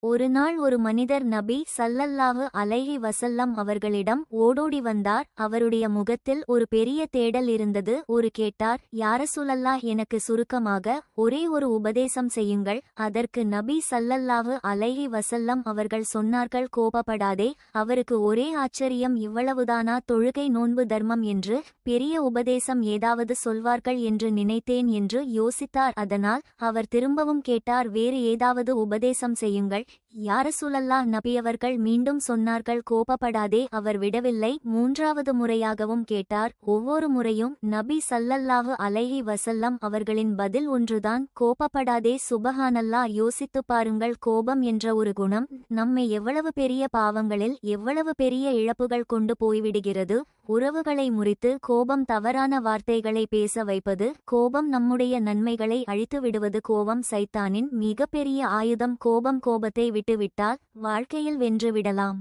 ஒருநாள் ஒரு மனிதர் நபி ஸல்லல்லாஹு அலைஹி வஸல்லம் அவர்களிடம் ஓடோடி வந்தார். அவருடைய முகத்தில் ஒரு பெரிய தேடல் இருந்தது. கேட்டார், யா ரசூலல்லாஹ், எனக்கு சுருக்கமாக ஒரே ஒரு உபதேசம் செய்யுங்கள். அதற்கு நபி ஸல்லல்லாஹு அலைஹி வஸல்லம் அவர்கள் சொன்னார்கள், கோபப்படாதே. அவருக்கு ஒரே ஆச்சரியம், இவ்வளவுதானா, தொழுகை நோன்பு தர்மம் என்று பெரிய உபதேசம் ஏதாவது சொல்வார்கள் என்று நினைத்தேன் என்று யோசித்தார். அதனால் அவர் திரும்பவும் கேட்டார், வேறு ஏதாவது உபதேசம் செய்யுங்கள். யா ரசூலல்லாஹ், நபியவர்கள் மீண்டும் சொன்னார்கள், கோபப்படாதே. அவர் விடவில்லை. மூன்றாவது முறையாகவும் கேட்டார். ஒவ்வொரு முறையும் நபி ஸல்லல்லாஹு அலைஹி வஸல்லம் அவர்களின் பதில் ஒன்றுதான், கோபப்படாதே. சுபஹானல்லாஹ், யோசித்து பாருங்கள், கோபம் என்ற ஒரு குணம் நம்மை எவ்வளவு பெரிய பாவங்களில் எவ்வளவு பெரிய இழப்புகள் கொண்டு போய்விடுகிறது. உறவுகளை முறித்து கோபம் தவறான வார்த்தைகளை பேச வைப்பது. கோபம் நம்முடைய நன்மைகளை அழித்து விடுவது. கோபம் சைத்தானின் மிகப்பெரிய ஆயுதம். கோபத்தை விட்டுவிட்டால் வாழ்க்கையில் வென்று விடலாம்.